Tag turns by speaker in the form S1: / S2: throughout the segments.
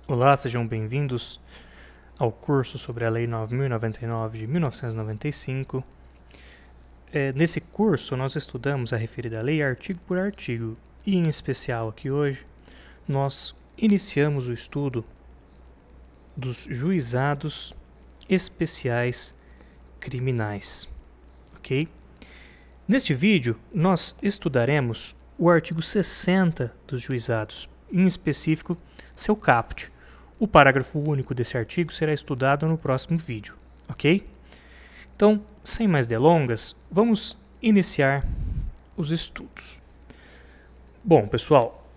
S1: Olá, sejam bem-vindos ao curso sobre a Lei 9.099 de 1995. Nesse curso, nós estudamos a referida lei artigo por artigo e, em especial aqui hoje, nós iniciamos o estudo dos juizados especiais criminais, ok? Neste vídeo, nós estudaremos o artigo 60 dos juizados, em específico, seu caput. O parágrafo único desse artigo será estudado no próximo vídeo, ok? Então, sem mais delongas, vamos iniciar os estudos. Bom, pessoal,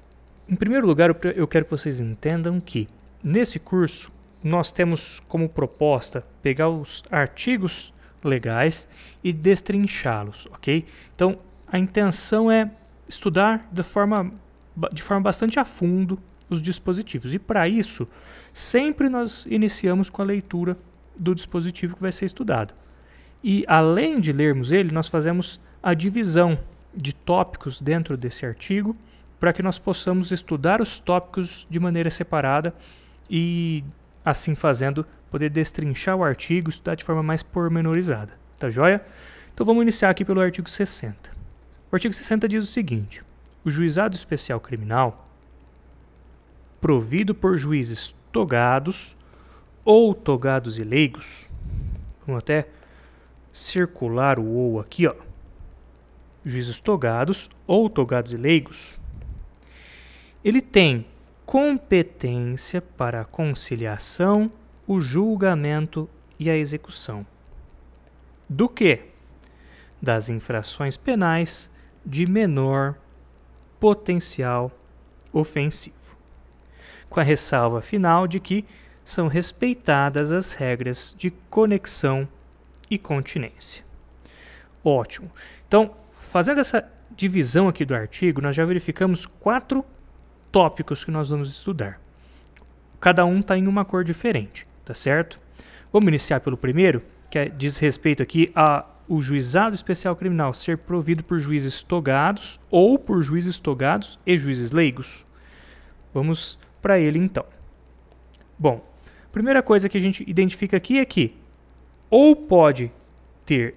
S1: em primeiro lugar eu quero que vocês entendam que, nesse curso, nós temos como proposta pegar os artigos legais e destrinchá-los, ok? Então, a intenção é estudar de forma bastante a fundo os dispositivos. E para isso, sempre nós iniciamos com a leitura do dispositivo que vai ser estudado. E além de lermos ele, nós fazemos a divisão de tópicos dentro desse artigo para que nós possamos estudar os tópicos de maneira separada e, assim fazendo, poder destrinchar o artigo e estudar de forma mais pormenorizada. Tá joia? Então vamos iniciar aqui pelo artigo 60. O artigo 60 diz o seguinte: o juizado especial criminal, provido por juízes togados ou togados e leigos, vamos até circular o ou aqui, ó. Juízes togados ou togados e leigos, ele tem competência para a conciliação, o julgamento e a execução. Do quê? Das infrações penais de menor potencial ofensivo, com a ressalva final de que são respeitadas as regras de conexão e continência. Ótimo. Então, fazendo essa divisão aqui do artigo, nós já verificamos 4 tópicos que nós vamos estudar. Cada um está em uma cor diferente, tá certo? Vamos iniciar pelo primeiro, que diz respeito aqui ao juizado especial criminal ser provido por juízes togados ou por juízes togados e juízes leigos. Vamos para ele então. Bom, a primeira coisa que a gente identifica aqui é que ou pode ter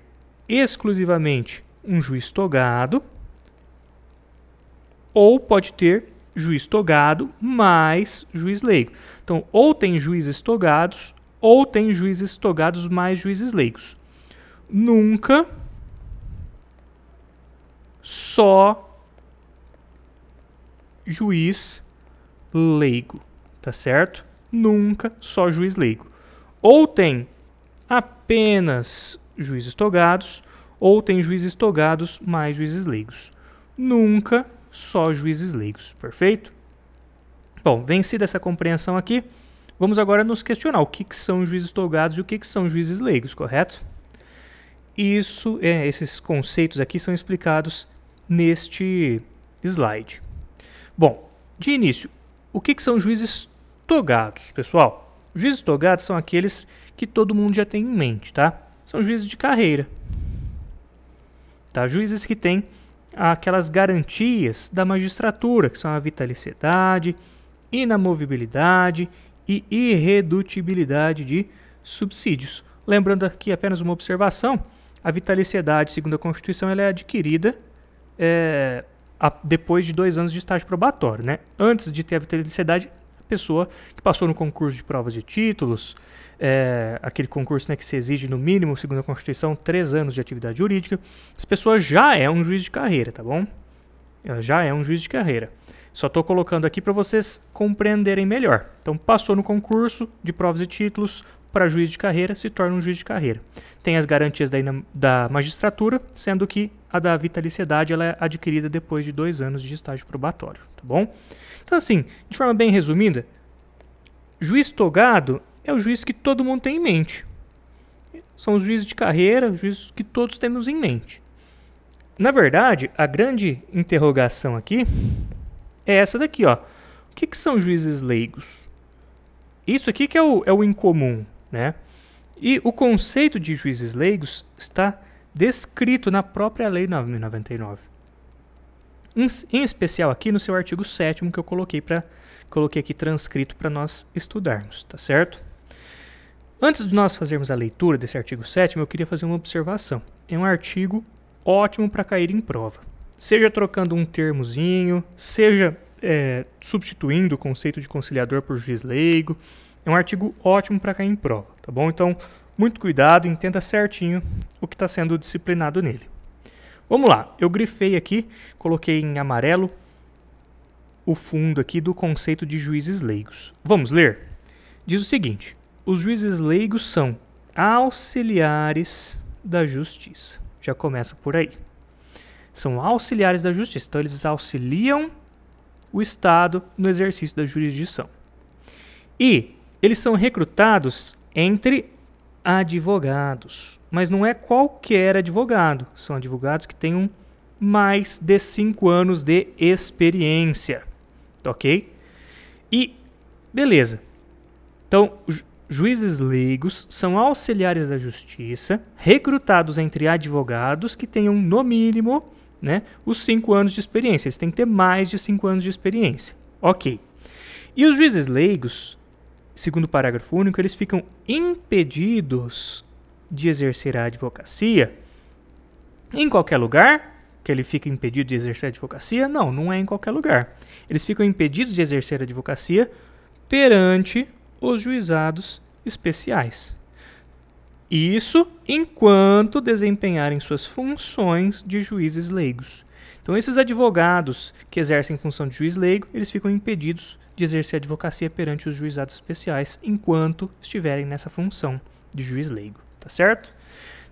S1: exclusivamente um juiz togado, ou pode ter juiz togado mais juiz leigo. Então, ou tem juízes togados, ou tem juízes togados mais juízes leigos. Nunca só juiz leigo, tá certo? Nunca só juiz leigo. Ou tem apenas juízes togados, ou tem juízes togados mais juízes leigos. Nunca só juízes leigos, perfeito? Bom, vencida essa compreensão aqui, vamos agora nos questionar o que são juízes togados e o que são juízes leigos, correto? Esses conceitos aqui são explicados neste slide. Bom, de início, o que são juízes togados, pessoal? Juízes togados são aqueles que todo mundo já tem em mente, tá? São juízes de carreira, tá? Juízes que têm aquelas garantias da magistratura, que são a vitaliciedade, inamovibilidade e irredutibilidade de subsídios. Lembrando aqui apenas uma observação: a vitaliciedade, segundo a Constituição, ela é adquirida depois de 2 anos de estágio probatório, né? Antes de ter a vitaliciedade, a pessoa que passou no concurso de provas de títulos, aquele concurso, né, que se exige no mínimo, segundo a Constituição, 3 anos de atividade jurídica, essa pessoa já é um juiz de carreira, tá bom? Ela já é um juiz de carreira. Só estou colocando aqui para vocês compreenderem melhor. Então, passou no concurso de provas e títulos para juiz de carreira, se torna um juiz de carreira. Tem as garantias da magistratura, sendo que a da vitaliciedade ela é adquirida depois de 2 anos de estágio probatório, tá bom? Então, assim, de forma bem resumida, juiz togado é o juiz que todo mundo tem em mente. São os juízes de carreira, os juízes que todos temos em mente. Na verdade, a grande interrogação aqui é essa daqui, ó. O que são juízes leigos? Isso aqui que é o incomum, né? E o conceito de juízes leigos está descrito na própria Lei 9.099. Em especial aqui no seu artigo 7º que eu coloquei para coloquei aqui transcrito para nós estudarmos, tá certo? Antes de nós fazermos a leitura desse artigo 7º, eu queria fazer uma observação. É um artigo ótimo para cair em prova. Seja trocando um termozinho, seja substituindo o conceito de conciliador por juiz leigo. É um artigo ótimo para cair em prova, tá bom? Então, muito cuidado, entenda certinho o que está sendo disciplinado nele. Vamos lá, eu grifei aqui, coloquei em amarelo o fundo aqui do conceito de juízes leigos. Vamos ler? Diz o seguinte: os juízes leigos são auxiliares da justiça. Já começa por aí. São auxiliares da justiça, então eles auxiliam o Estado no exercício da jurisdição. E eles são recrutados entre advogados, mas não é qualquer advogado, são advogados que tenham mais de 5 anos de experiência, ok? E, beleza, então, juízes leigos são auxiliares da justiça, recrutados entre advogados que tenham, no mínimo, né, os 5 anos de experiência, eles têm que ter mais de 5 anos de experiência, ok? E os juízes leigos, segundo o parágrafo único, eles ficam impedidos de exercer a advocacia em qualquer lugar. Que ele fica impedido de exercer a advocacia? Não, não é em qualquer lugar. Eles ficam impedidos de exercer a advocacia perante os juizados especiais. Isso enquanto desempenharem suas funções de juízes leigos. Então, esses advogados que exercem função de juiz leigo, eles ficam impedidos de exercer a advocacia perante os juizados especiais enquanto estiverem nessa função de juiz leigo, tá certo?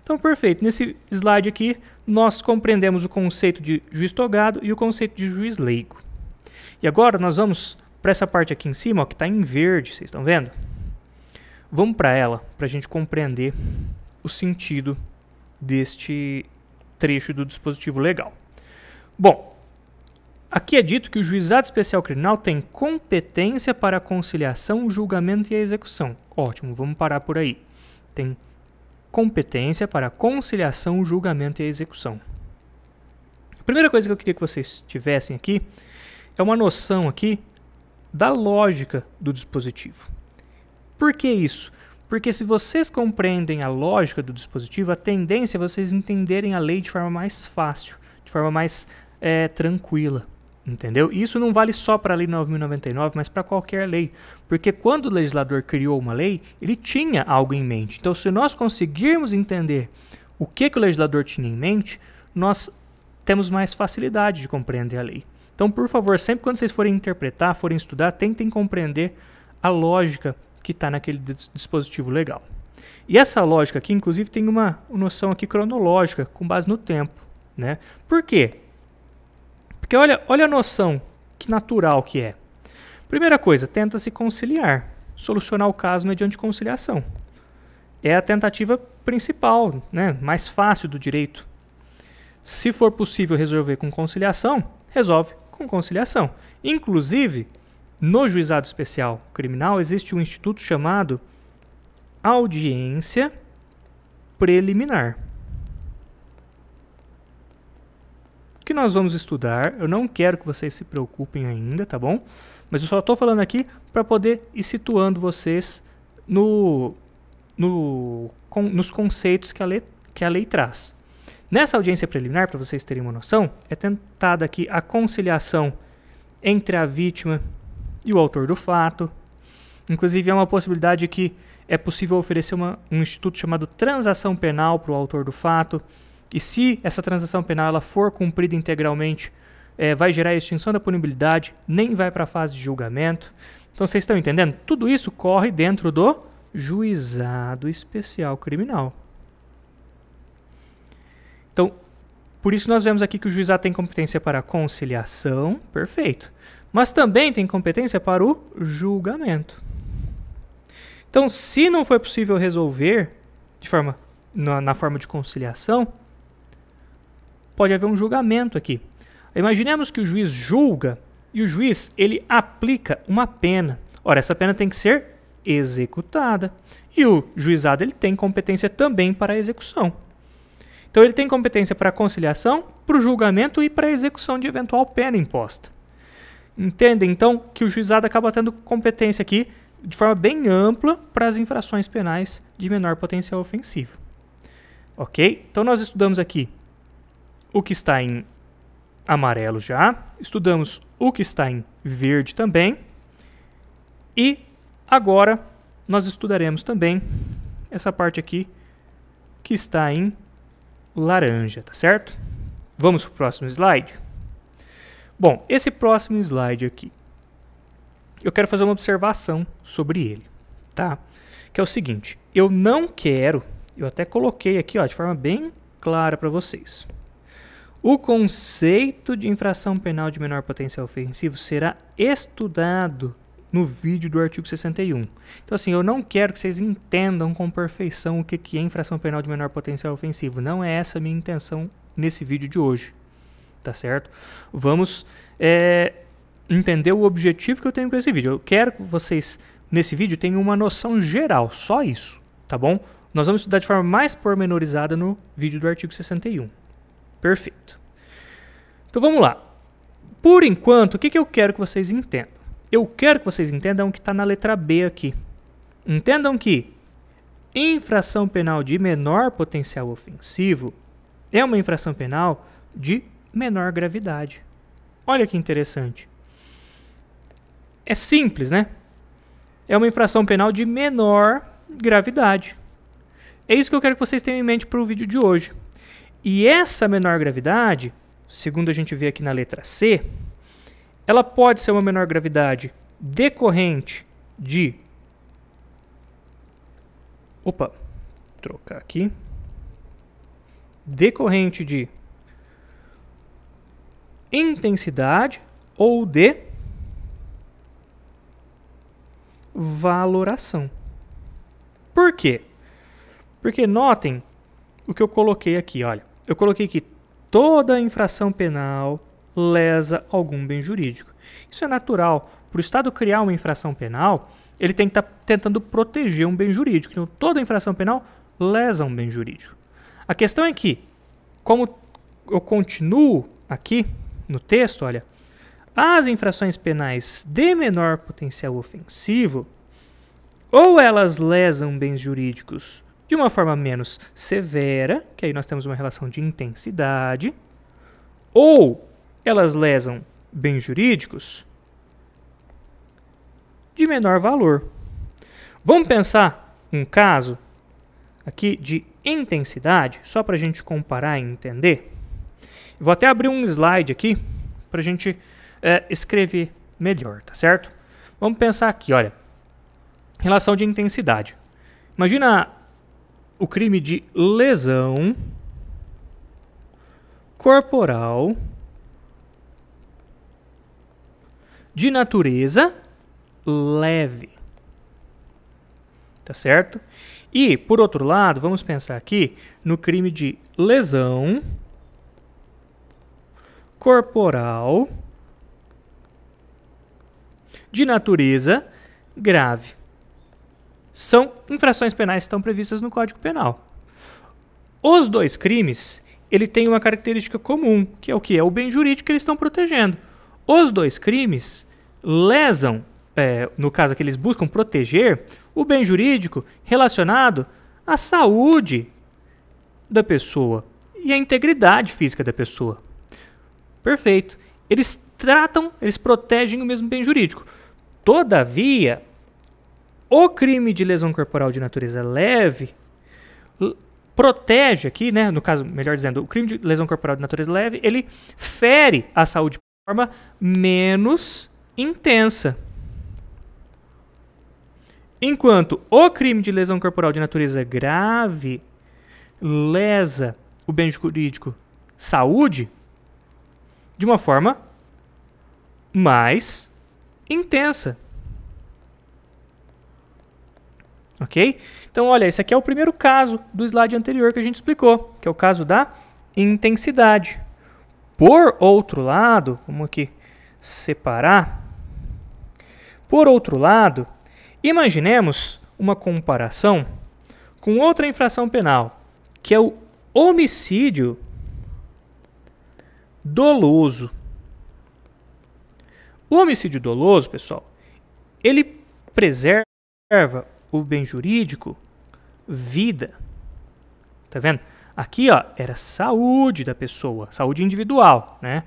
S1: Então, perfeito. Nesse slide aqui, nós compreendemos o conceito de juiz togado e o conceito de juiz leigo. E agora nós vamos para essa parte aqui em cima, ó, que está em verde, vocês estão vendo? Vamos para ela, para a gente compreender o sentido deste trecho do dispositivo legal. Bom, aqui é dito que o juizado especial criminal tem competência para a conciliação, o julgamento e a execução. Ótimo, vamos parar por aí. Tem competência para a conciliação, o julgamento e a execução. A primeira coisa que eu queria que vocês tivessem aqui é uma noção aqui da lógica do dispositivo. Por que isso? Porque se vocês compreendem a lógica do dispositivo, a tendência é vocês entenderem a lei de forma mais fácil, de forma mais tranquila, entendeu? E isso não vale só para a Lei 9.099, mas para qualquer lei, porque quando o legislador criou uma lei, ele tinha algo em mente. Então, se nós conseguirmos entender o que o legislador tinha em mente, nós temos mais facilidade de compreender a lei. Então, por favor, sempre quando vocês forem interpretar, forem estudar, tentem compreender a lógica que está naquele dispositivo legal. E essa lógica aqui, inclusive, tem uma noção aqui cronológica, com base no tempo, né? Por quê? Porque olha a noção que natural que é. Primeira coisa, tenta-se conciliar, solucionar o caso mediante conciliação. É a tentativa principal, né, mais fácil do direito. Se for possível resolver com conciliação, resolve com conciliação. Inclusive, no juizado especial criminal existe um instituto chamado audiência preliminar. Que nós vamos estudar. Eu não quero que vocês se preocupem ainda, tá bom? Mas eu só estou falando aqui para poder ir situando vocês nos conceitos que a lei traz. Nessa audiência preliminar, para vocês terem uma noção, é tentada aqui a conciliação entre a vítima e o autor do fato. Inclusive, é uma possibilidade que é possível oferecer um instituto chamado transação penal para o autor do fato. E se essa transação penal ela for cumprida integralmente, vai gerar a extinção da punibilidade, nem vai para a fase de julgamento. Então, vocês estão entendendo? Tudo isso corre dentro do juizado especial criminal. Então, por isso nós vemos aqui que o juizado tem competência para a conciliação, perfeito, mas também tem competência para o julgamento. Então, se não for possível resolver na forma de conciliação, pode haver um julgamento aqui. Imaginemos que o juiz julga e o juiz ele aplica uma pena. Ora, essa pena tem que ser executada. E o juizado ele tem competência também para a execução. Então, ele tem competência para a conciliação, para o julgamento e para a execução de eventual pena imposta. Entendem, então, que o juizado acaba tendo competência aqui de forma bem ampla para as infrações penais de menor potencial ofensivo. Ok? Então, nós estudamos aqui o que está em amarelo já, estudamos o que está em verde também, e agora nós estudaremos também essa parte aqui que está em laranja, tá certo? Vamos para o próximo slide? Bom, esse próximo slide aqui, eu quero fazer uma observação sobre ele, tá? Que é o seguinte, eu não quero, eu até coloquei aqui, ó, de forma bem clara para vocês. O conceito de infração penal de menor potencial ofensivo será estudado no vídeo do artigo 61. Então, assim, eu não quero que vocês entendam com perfeição o que é infração penal de menor potencial ofensivo. Não é essa a minha intenção nesse vídeo de hoje. Tá certo? Vamos entender o objetivo que eu tenho com esse vídeo. Eu quero que vocês, nesse vídeo, tenham uma noção geral. Só isso. Tá bom? Nós vamos estudar de forma mais pormenorizada no vídeo do artigo 61. Perfeito. Então, vamos lá. Por enquanto, o que eu quero que vocês entendam? Eu quero que vocês entendam o que está na letra B aqui. Entendam que infração penal de menor potencial ofensivo é uma infração penal de menor gravidade. Olha que interessante. É simples, né? É uma infração penal de menor gravidade. É isso que eu quero que vocês tenham em mente para o vídeo de hoje. E essa menor gravidade, segundo a gente vê aqui na letra C, ela pode ser uma menor gravidade decorrente de... Opa, trocar aqui. Decorrente de intensidade ou de valoração. Por quê? Porque notem o que eu coloquei aqui, olha. Eu coloquei que toda infração penal lesa algum bem jurídico. Isso é natural. Para o Estado criar uma infração penal, ele tem que estar tentando proteger um bem jurídico. Então, toda infração penal lesa um bem jurídico. A questão é que, como eu continuo aqui no texto, olha, as infrações penais de menor potencial ofensivo, ou elas lesam bens jurídicos de uma forma menos severa, que aí nós temos uma relação de intensidade, ou elas lesam bens jurídicos de menor valor. Vamos pensar um caso aqui de intensidade, só para a gente comparar e entender. Vou até abrir um slide aqui para a gente escrever melhor, tá certo? Vamos pensar aqui, olha, relação de intensidade. Imagina o crime de lesão corporal de natureza leve, tá certo? E, por outro lado, vamos pensar aqui no crime de lesão corporal de natureza grave. São infrações penais que estão previstas no Código Penal. Os dois crimes, ele tem uma característica comum, que é o quê? É o bem jurídico que eles estão protegendo. Os dois crimes lesam, no caso que eles buscam proteger, o bem jurídico relacionado à saúde da pessoa e à integridade física da pessoa. Perfeito. Eles protegem o mesmo bem jurídico. Todavia, o crime de lesão corporal de natureza leve protege aqui, né, no caso, melhor dizendo, o crime de lesão corporal de natureza leve, ele fere a saúde de forma menos intensa. Enquanto o crime de lesão corporal de natureza grave lesa o bem jurídico saúde de uma forma mais intensa. Ok? Então, olha, esse aqui é o primeiro caso do slide anterior que a gente explicou, que é o caso da intensidade. Por outro lado, vamos aqui separar. Por outro lado, imaginemos uma comparação com outra infração penal, que é o homicídio doloso. O homicídio doloso, pessoal, ele preserva o bem jurídico, vida. Tá vendo? Aqui, ó, era saúde da pessoa, saúde individual, né?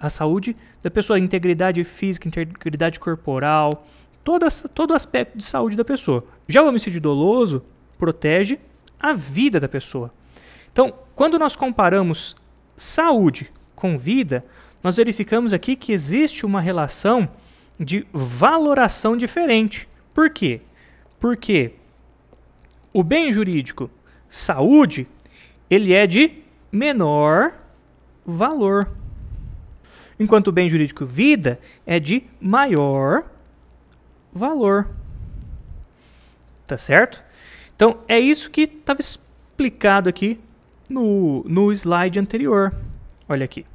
S1: A saúde da pessoa, integridade física, integridade corporal, todo aspecto de saúde da pessoa. Já o homicídio doloso protege a vida da pessoa. Então, quando nós comparamos saúde com vida, nós verificamos aqui que existe uma relação de valoração diferente. Por quê? Porque o bem jurídico saúde, ele é de menor valor. Enquanto o bem jurídico vida é de maior valor. Tá certo? Então, é isso que estava explicado aqui no slide anterior. Olha aqui.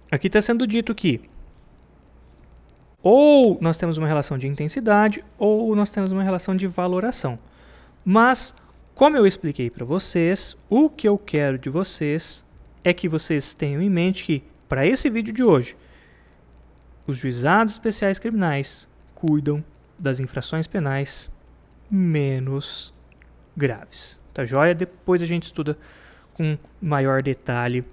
S1: Aqui está sendo dito que ou nós temos uma relação de intensidade ou nós temos uma relação de valoração. Mas, como eu expliquei para vocês, o que eu quero de vocês é que vocês tenham em mente que, para esse vídeo de hoje, os juizados especiais criminais cuidam das infrações penais menos graves. Tá joia? Depois a gente estuda com maior detalhe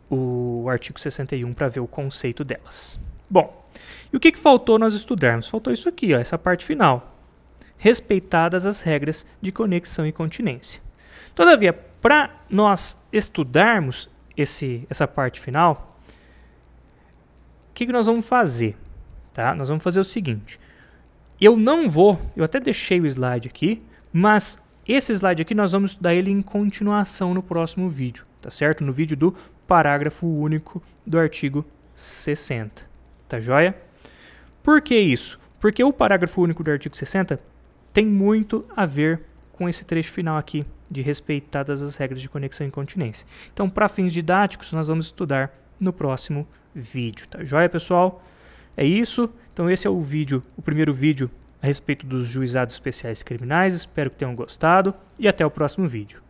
S1: o artigo 61 para ver o conceito delas. Bom, e o que faltou nós estudarmos? Faltou isso aqui, ó, essa parte final. Respeitadas as regras de conexão e continência. Todavia, para nós estudarmos essa parte final, o que nós vamos fazer? Tá? Nós vamos fazer o seguinte. Eu até deixei o slide aqui, mas esse slide aqui nós vamos estudar ele em continuação no próximo vídeo, tá certo? No vídeo do parágrafo único do artigo 60, tá joia? Por que isso? Porque o parágrafo único do artigo 60 tem muito a ver com esse trecho final aqui, de respeitadas as regras de conexão e continência. Então, para fins didáticos, nós vamos estudar no próximo vídeo, tá joia, pessoal? É isso. Então, esse é o primeiro vídeo a respeito dos juizados especiais criminais. Espero que tenham gostado e até o próximo vídeo.